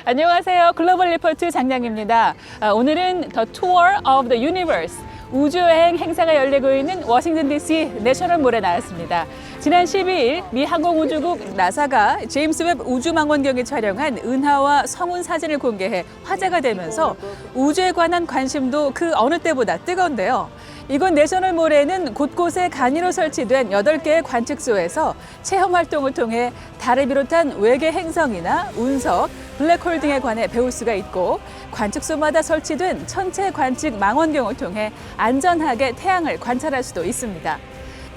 안녕하세요. 글로벌 리포트 장량입니다. 오늘은 The Tour of the Universe 우주여행 행사가 열리고 있는 워싱턴 DC 내셔널몰에 나왔습니다. 지난 12일 미 항공우주국 나사가 제임스 웹 우주망원경이 촬영한 은하와 성운 사진을 공개해 화제가 되면서 우주에 관한 관심도 그 어느 때보다 뜨거운데요. 이곳 내셔널몰에는 곳곳에 간이로 설치된 8개의 관측소에서 체험 활동을 통해 달을 비롯한 외계 행성이나 운석, 블랙홀 등에 관해 배울 수가 있고, 관측소마다 설치된 천체 관측 망원경을 통해 안전하게 태양을 관찰할 수도 있습니다.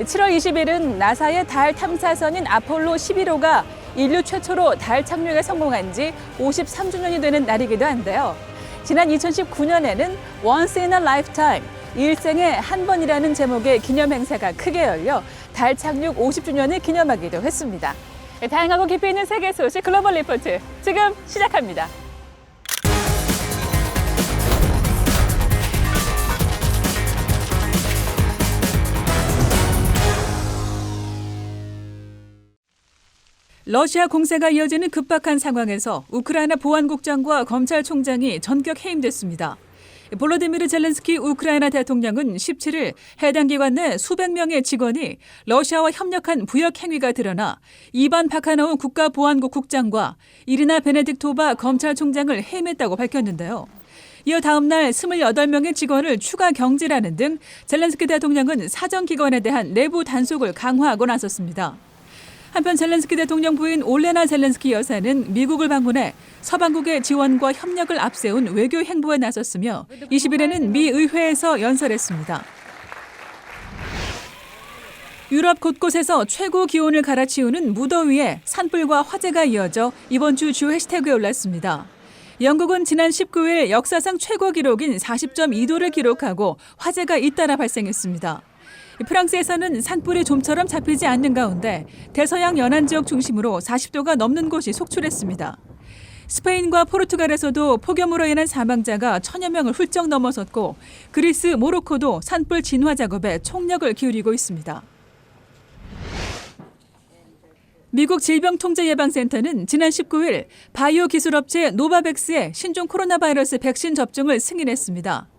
7월 20일은 나사의 달 탐사선인 아폴로 11호가 인류 최초로 달 착륙에 성공한 지 53주년이 되는 날이기도 한데요. 지난 2019년에는 Once in a Lifetime, 일생에 한 번이라는 제목의 기념 행사가 크게 열려 달 착륙 50주년을 기념하기도 했습니다. 다양하고 깊이 있는 세계 소식 글로벌 리포트 지금 시작합니다. 러시아 공세가 이어지는 급박한 상황에서 우크라이나 보안국장과 검찰총장이 전격 해임됐습니다. 볼로디미르 젤렌스키 우크라이나 대통령은 17일 해당 기관 내 수백 명의 직원이 러시아와 협력한 부역 행위가 드러나 이반 바카노우 국가보안국 국장과 이리나 베네딕토바 검찰총장을 해임했다고 밝혔는데요. 이어 다음 날 28명의 직원을 추가 경질하는 등 젤렌스키 대통령은 사정기관에 대한 내부 단속을 강화하고 나섰습니다. 한편 젤렌스키 대통령 부인 올레나 젤렌스키 여사는 미국을 방문해 서방국의 지원과 협력을 앞세운 외교 행보에 나섰으며 20일에는 미 의회에서 연설했습니다. 유럽 곳곳에서 최고 기온을 갈아치우는 무더위에 산불과 화재가 이어져 이번 주 주요 해시태그에 올랐습니다. 영국은 지난 19일 역사상 최고 기록인 40.2도를 기록하고 화재가 잇따라 발생했습니다. 프랑스에서는 산불이 좀처럼 잡히지 않는 가운데 대서양 연안 지역 중심으로 40도가 넘는 곳이 속출했습니다. 스페인과 포르투갈에서도 폭염으로 인한 사망자가 1000여 명을 훌쩍 넘어섰고 그리스, 모로코도 산불 진화 작업에 총력을 기울이고 있습니다. 미국 질병통제예방센터는 지난 19일 바이오 기술업체 노바백스의 신종 코로나 바이러스 백신 접종을 승인했습니다.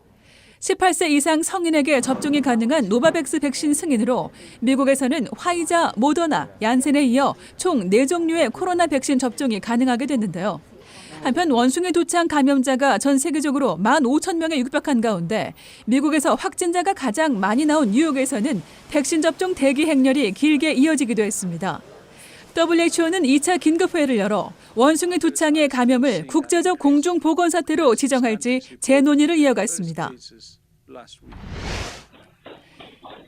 18세 이상 성인에게 접종이 가능한 노바백스 백신 승인으로 미국에서는 화이자, 모더나, 얀센에 이어 총 4종류의 코로나 백신 접종이 가능하게 됐는데요. 한편 원숭이 두창 감염자가 전 세계적으로 15,000명에 육박한 가운데 미국에서 확진자가 가장 많이 나온 뉴욕에서는 백신 접종 대기 행렬이 길게 이어지기도 했습니다. WHO는 2차 긴급회의를 열어 원숭이 두창의 감염을 국제적 공중보건사태로 지정할지 재논의를 이어갔습니다.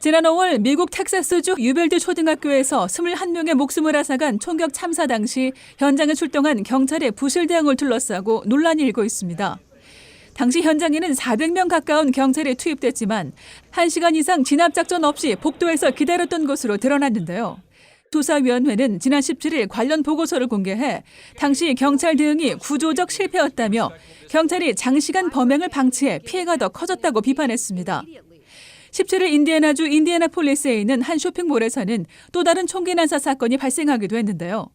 지난 5월 미국 텍사스주 유벨드 초등학교에서 21명의 목숨을 앗아간 총격 참사 당시 현장에 출동한 경찰의 부실 대응을 둘러싸고 논란이 일고 있습니다. 당시 현장에는 400명 가까운 경찰이 투입됐지만 1시간 이상 진압작전 없이 복도에서 기다렸던 것으로 드러났는데요. 조사위원회는 지난 17일 관련 보고서를 공개해 당시 경찰 대응이 구조적 실패였다며 경찰이 장시간 범행을 방치해 피해가 더 커졌다고 비판했습니다. 17일 인디애나주 인디애나폴리스에 있는 한 쇼핑몰에서는 또 다른 총기 난사 사건이 발생하기도 했는데요.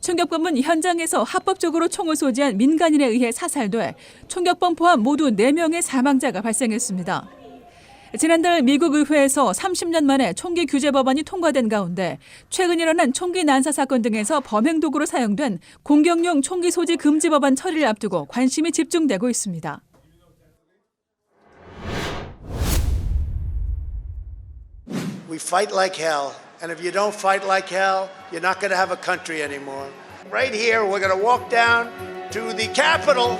총격범은 현장에서 합법적으로 총을 소지한 민간인에 의해 사살돼 총격범 포함 모두 4명의 사망자가 발생했습니다. 지난달 미국 의회에서 30년 만에 총기 규제 법안이 통과된 가운데 최근 일어난 총기 난사 사건 등에서 범행 도구로 사용된 공격용 총기 소지 금지 법안 처리를 앞두고 관심이 집중되고 있습니다. We fight like hell, and if you don't fight like hell, you're not going to have a country anymore. Right here, we're going to walk down to the Capitol.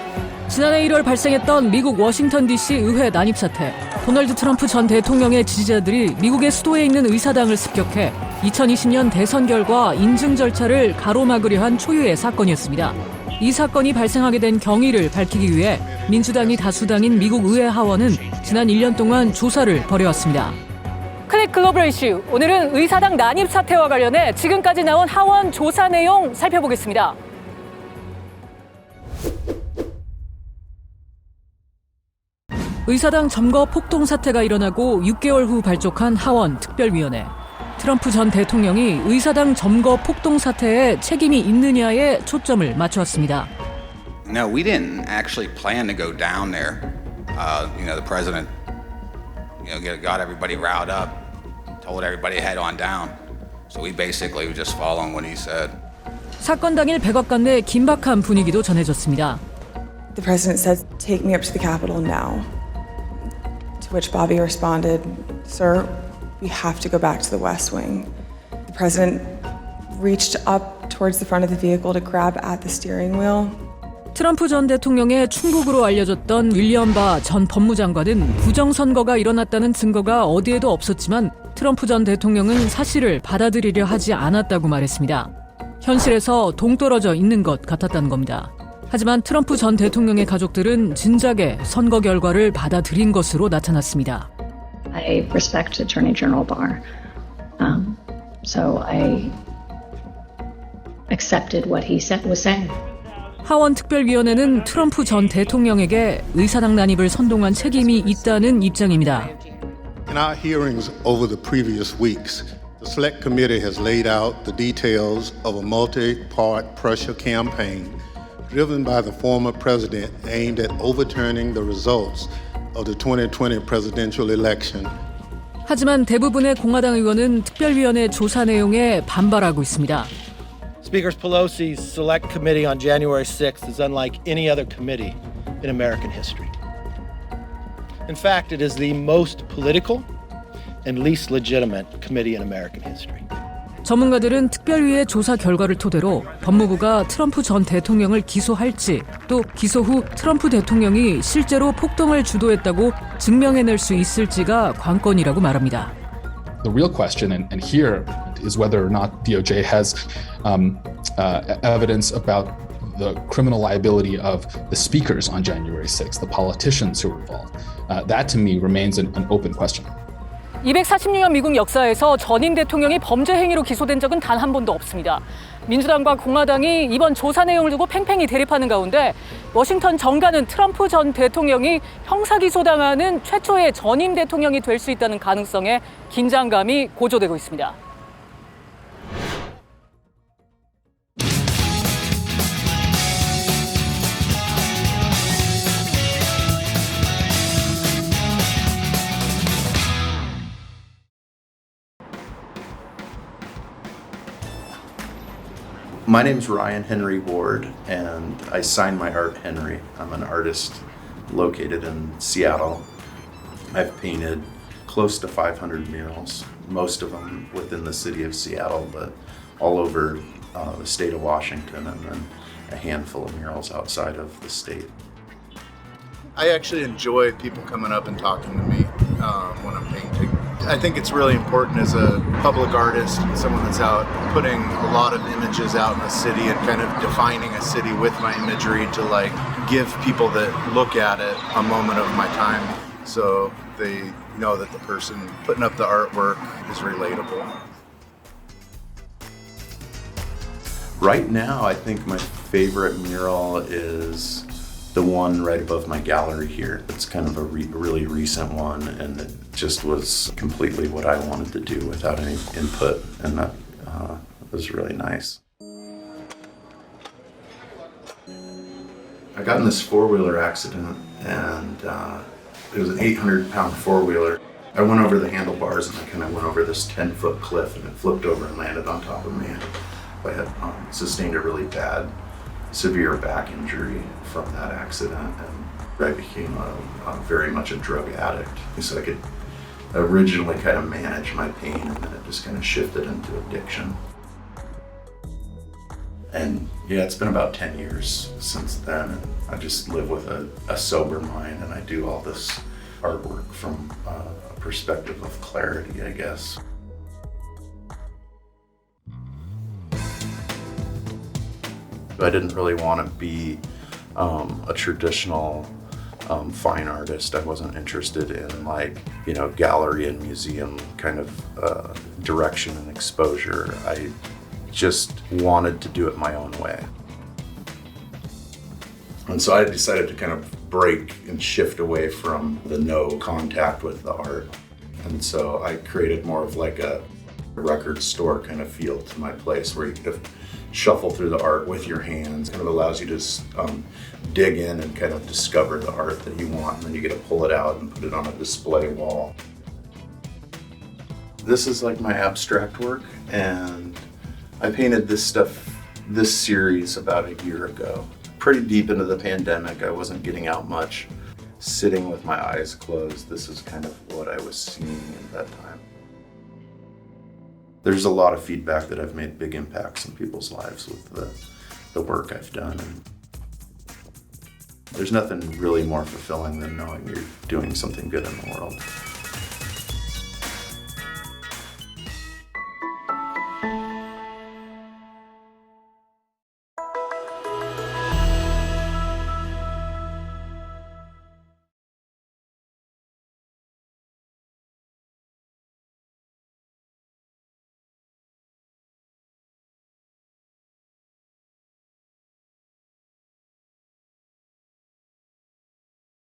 지난해 1월 발생했던 미국 워싱턴 DC 의회 난입 사태. 도널드 트럼프 전 대통령의 지지자들이 미국의 수도에 있는 의사당을 습격해 2020년 대선 결과 인증 절차를 가로막으려 한 초유의 사건이었습니다. 이 사건이 발생하게 된 경위를 밝히기 위해 민주당이 다수당인 미국 의회 하원은 지난 1년 동안 조사를 벌여왔습니다. 클릭 글로벌 이슈, 오늘은 의사당 난입 사태와 관련해 지금까지 나온 하원 조사 내용 살펴보겠습니다. 의사당 점거 폭동 사태가 일어나고 6개월 후 발족한 하원 특별위원회. 트럼프 전 대통령이 의사당 점거 폭동 사태에 책임이 있느냐에 초점을 맞추었습니다. No, we didn't actually plan to go down there. The president, got everybody riled up, told everybody to head on down. So we basically were just following what he said. 사건 당일 백악관 내 긴박한 분위기도 전해졌습니다. The president said, "Take me up to the Capitol now." To which Bobby responded, "Sir, we have to go back to the West Wing." The president reached up towards the front of the vehicle to grab at the steering wheel. 트럼프 전 대통령의 충국으로 알려졌던 윌리엄 바 전 법무장관은 부정선거가 일어났다는 증거가 어디에도 없었지만 트럼프 전 대통령은 사실을 받아들이려 하지 않았다고 말했습니다. 현실에서 동떨어져 있는 것 같았다는 겁니다. 하지만 트럼프 전 대통령의 가족들은 진작에 선거 결과를 받아들인 것으로 나타났습니다. I respect Attorney General Barr, so I accepted what he was saying. 하원 특별위원회는 트럼프 전 대통령에게 의사당 난입을 선동한 책임이 있다는 입장입니다. In our hearings over the previous weeks, the Select Committee has laid out the details of a multi-part pressure campaign driven by the former president aimed at overturning the results of the 2020 presidential election. 하지만 대부분의 공화당 의원은 특별위원회 조사 내용에 반발하고 있습니다. Speaker Pelosi's Select Committee on January 6th is unlike any other committee in American history. In fact, it is the most political and least legitimate committee in American history. 전문가들은 특별위의 조사 결과를 토대로 법무부가 트럼프 전 대통령을 기소할지 또 기소 후 트럼프 대통령이 실제로 폭동을 주도했다고 증명해낼 수 있을지가 관건이라고 말합니다. The real question, and here, is whether or not DOJ has evidence about the criminal liability of the speakers on January 6th, the politicians who were involved. That, to me, remains an open question. 246년 미국 역사에서 전임 대통령이 범죄 행위로 기소된 적은 단 한 번도 없습니다. 민주당과 공화당이 이번 조사 내용을 두고 팽팽히 대립하는 가운데 워싱턴 정가는 트럼프 전 대통령이 형사기소당하는 최초의 전임 대통령이 될 수 있다는 가능성에 긴장감이 고조되고 있습니다. My name's Ryan Henry Ward, and I signed my art Henry. I'm an artist located in Seattle. I've painted close to 500 murals, most of them within the city of Seattle, but all over the state of Washington, and then a handful of murals outside of the state. I actually enjoy people coming up and talking to me when I'm painting. I think it's really important as a public artist, someone that's out putting a lot of images out in the city and kind of defining a city with my imagery to like give people that look at it a moment of my time so they know that the person putting up the artwork is relatable. Right now, I think my favorite mural is the one right above my gallery here. It's kind of a really recent one, and it just was completely what I wanted to do without any input, and that was really nice. I got in this four-wheeler accident, and it was an 800-pound four-wheeler. I went over the handlebars, and I kind of went over this 10-foot cliff, and it flipped over and landed on top of me. I had sustained a really bad, severe back injury from that accident, and I became very much a drug addict. So I could originally kind of manage my pain, and then it just kind of shifted into addiction. And yeah, it's been about 10 years since then, and I just live with a sober mind, and I do all this artwork from a perspective of clarity, I guess. I didn't really want to be a traditional fine artist. I wasn't interested in gallery and museum kind of direction and exposure. I just wanted to do it my own way. And so I decided to kind of break and shift away from the no contact with the art. And so I created more of like a record store kind of feel to my place where you could shuffle through the art with your hands. Kind of allows you to dig in and kind of discover the art that you want, and then you get to pull it out and put it on a display wall. This is like my abstract work, and I painted this series about a year ago. Pretty deep into the pandemic, I wasn't getting out much. Sitting with my eyes closed, this is kind of what I was seeing at that time. There's a lot of feedback that I've made big impacts in people's lives with the work I've done. And there's nothing really more fulfilling than knowing you're doing something good in the world.